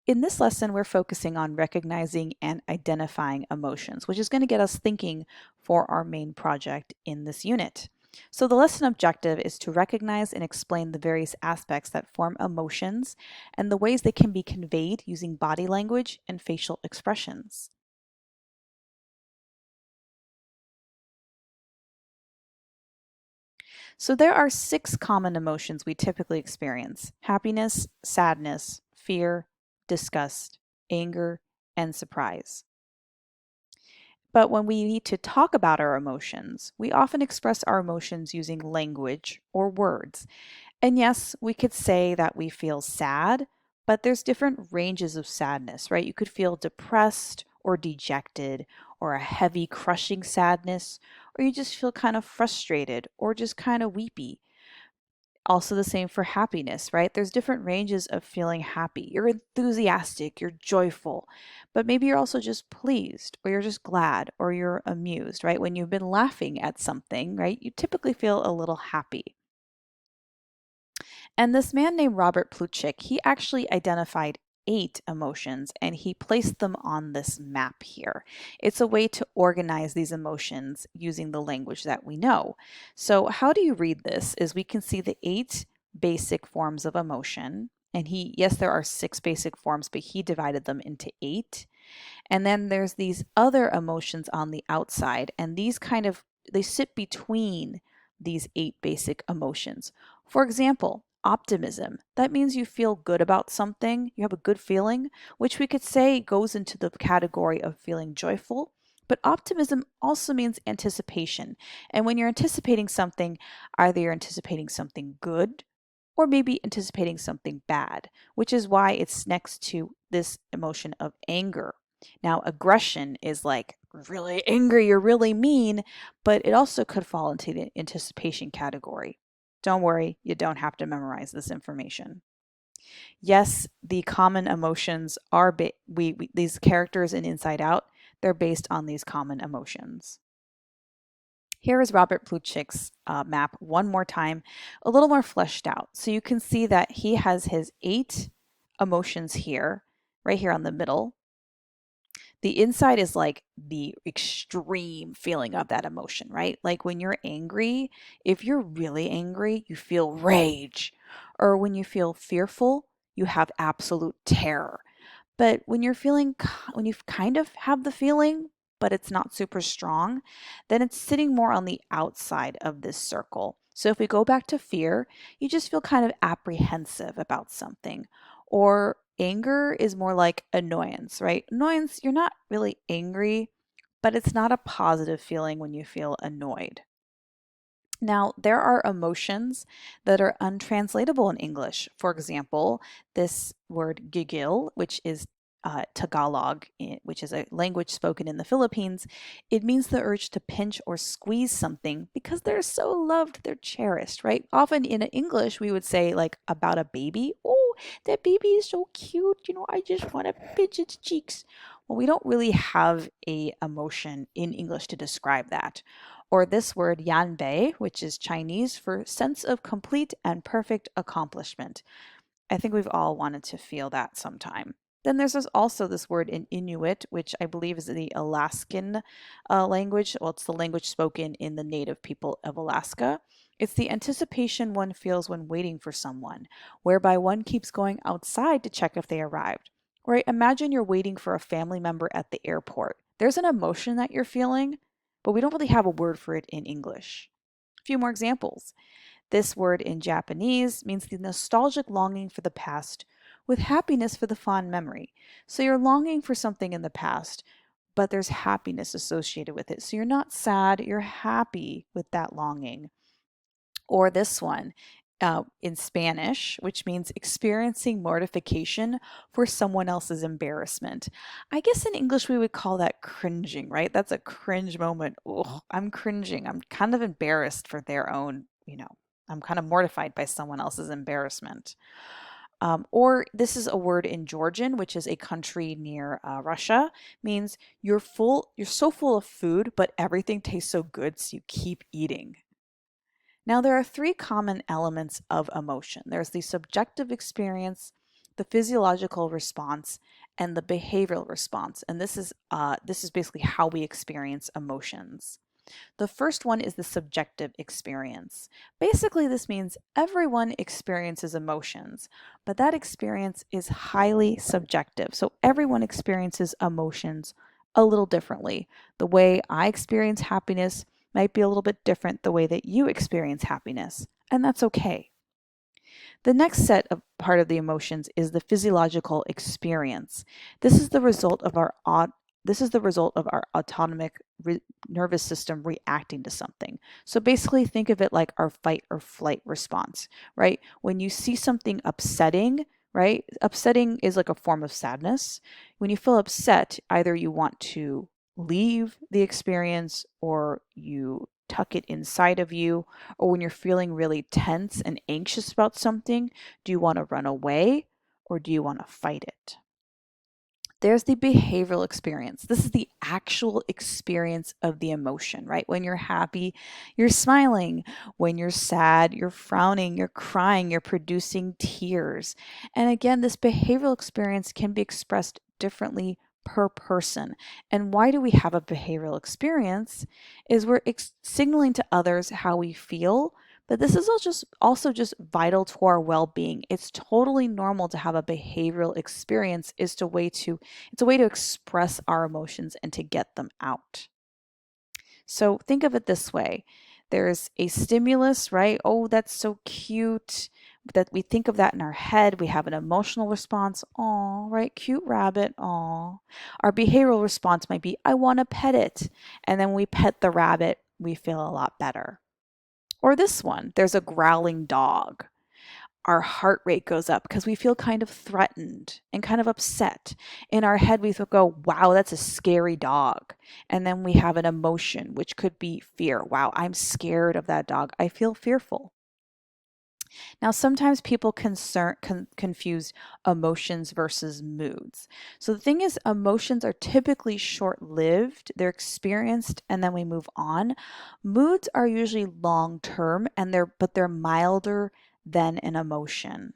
In this lesson, we're focusing on recognizing and identifying emotions, which is going to get us thinking for our main project in this unit. So the lesson objective is to recognize and explain the various aspects that form emotions and the ways they can be conveyed using body language and facial expressions. So there are 6 common emotions we typically experience: happiness, sadness, fear, disgust, anger, and surprise. But when we need to talk about our emotions, we often express our emotions using language or words. And yes, we could say that we feel sad, but there's different ranges of sadness, right? You could feel depressed or dejected, or a heavy, crushing sadness, or you just feel kind of frustrated or just kind of weepy. Also the same for happiness, right? There's different ranges of feeling happy. You're enthusiastic, you're joyful, but maybe you're also just pleased, or you're just glad, or you're amused, right? When you've been laughing at something, right, you typically feel a little happy. And this man named Robert Plutchik, he actually identified 8 emotions and he placed them on this map here. It's a way to organize these emotions using the language that we know. So, how do you read this? Is we can see the 8 basic forms of emotion. And yes, there are 6 basic forms, but he divided them into 8. And then there's these other emotions on the outside, and they sit between these 8 basic emotions. For example, optimism. That means you feel good about something, you have a good feeling, which we could say goes into the category of feeling joyful. But optimism also means anticipation. And when you're anticipating something, either you're anticipating something good or maybe anticipating something bad, which is why it's next to this emotion of anger. Now, aggression is like really angry, you're really mean, but it also could fall into the anticipation category. Don't worry, you don't have to memorize this information. Yes, the common emotions are these characters in Inside Out, they're based on these common emotions. Here is Robert Plutchik's map one more time, a little more fleshed out. So you can see that he has his 8 emotions here, right here on the middle. The inside is like the extreme feeling of that emotion, right? Like when you're angry, if you're really angry, you feel rage. Or when you feel fearful, you have absolute terror. But when you kind of have the feeling, but it's not super strong, then it's sitting more on the outside of this circle. So if we go back to fear, you just feel kind of apprehensive about something. Or anger is more like annoyance, right? Annoyance, you're not really angry, but it's not a positive feeling when you feel annoyed. Now, there are emotions that are untranslatable in English. For example, this word gigil, which is Tagalog, which is a language spoken in the Philippines, it means the urge to pinch or squeeze something because they're so loved, they're cherished, right? Often in English, we would say, like, about a baby, oh, that baby is so cute, I just want to pinch its cheeks. Well, we don't really have a emotion in English to describe that. Or this word yanbei, which is Chinese for sense of complete and perfect accomplishment. I think we've all wanted to feel that sometime. Then there's also this word in Inuit, which I believe is the Alaskan language. Well, it's the language spoken in the native people of Alaska. It's the anticipation one feels when waiting for someone, whereby one keeps going outside to check if they arrived. Right? Imagine you're waiting for a family member at the airport. There's an emotion that you're feeling, but we don't really have a word for it in English. A few more examples. This word in Japanese means the nostalgic longing for the past with happiness for the fond memory. So you're longing for something in the past, but there's happiness associated with it. So you're not sad, you're happy with that longing. Or this one in Spanish, which means experiencing mortification for someone else's embarrassment. I guess in English we would call that cringing, right? That's a cringe moment. Oh, I'm cringing. I'm kind of embarrassed for their own. I'm kind of mortified by someone else's embarrassment. Or this is a word in Georgian, which is a country near Russia, means you're so full of food, but everything tastes so good, so you keep eating. Now, there are 3 common elements of emotion. There's the subjective experience, the physiological response, and the behavioral response. And this is basically how we experience emotions. The first one is the subjective experience. Basically, this means everyone experiences emotions, but that experience is highly subjective. So everyone experiences emotions a little differently. The way I experience happiness might be a little bit different the way that you experience happiness, and that's okay. The next set of part of the emotions is the physiological experience. This is the result of our autonomic nervous system reacting to something. So basically think of it like our fight or flight response, right? When you see something upsetting, right? Upsetting is like a form of sadness. When you feel upset, either you want to leave the experience or you tuck it inside of you, or when you're feeling really tense and anxious about something, do you want to run away or do you want to fight it? There's the behavioral experience. This is the actual experience of the emotion, right? When you're happy, you're smiling. When you're sad, you're frowning, you're crying, you're producing tears. And again, this behavioral experience can be expressed differently per person. And why do we have a behavioral experience? Is we're signaling to others how we feel, but this is also just vital to our well-being. It's totally normal to have a behavioral experience. It's a way to express our emotions and to get them out. So think of it this way. There's a stimulus, right? Oh, that's so cute. That we think of that in our head. We have an emotional response. Oh, right? Cute rabbit. Oh. Our behavioral response might be, I want to pet it. And then we pet the rabbit, we feel a lot better. Or this one, there's a growling dog. Our heart rate goes up because we feel kind of threatened and kind of upset. In our head, we go, wow, that's a scary dog. And then we have an emotion, which could be fear. Wow, I'm scared of that dog. I feel fearful. Now, sometimes people confuse emotions versus moods. So the thing is, emotions are typically short-lived, they're experienced, and then we move on. Moods are usually long-term, and they're milder than an emotion.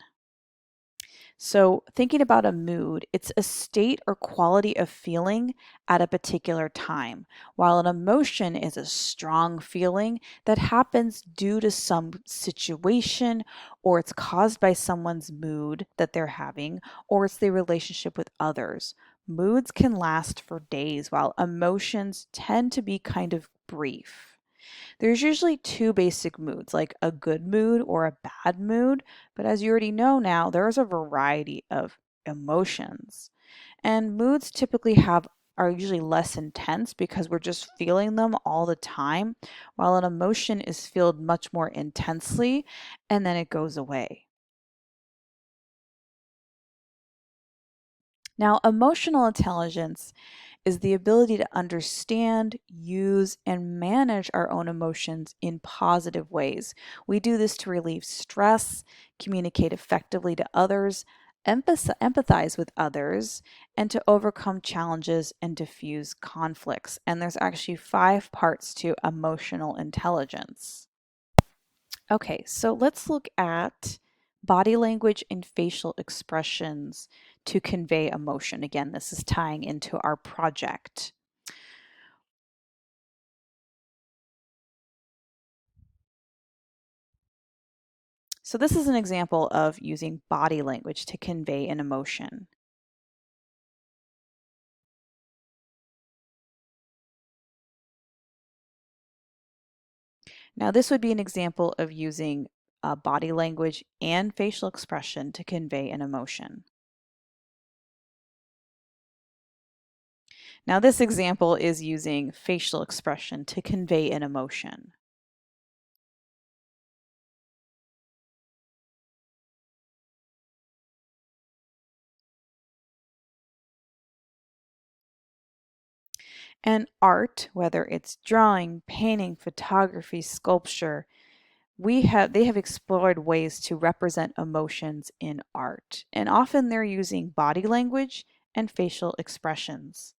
So, thinking about a mood, it's a state or quality of feeling at a particular time, while an emotion is a strong feeling that happens due to some situation, or it's caused by someone's mood that they're having, or it's their relationship with others. Moods can last for days, while emotions tend to be kind of brief. There's usually two basic moods, like a good mood or a bad mood, but as you already know now, there's a variety of emotions. And moods typically have are usually less intense because we're just feeling them all the time, while an emotion is felt much more intensely and then it goes away. Now, emotional intelligence is the ability to understand, use, and manage our own emotions in positive ways. We do this to relieve stress, communicate effectively to others, empathize with others, and to overcome challenges and diffuse conflicts. And there's actually 5 parts to emotional intelligence. Okay, so let's look at body language and facial expressions to convey emotion. Again, this is tying into our project. So this is an example of using body language to convey an emotion. Now this would be an example of using body language and facial expression to convey an emotion. Now this example is using facial expression to convey an emotion. And art, whether it's drawing, painting, photography, sculpture, they have explored ways to represent emotions in art. And often they're using body language and facial expressions.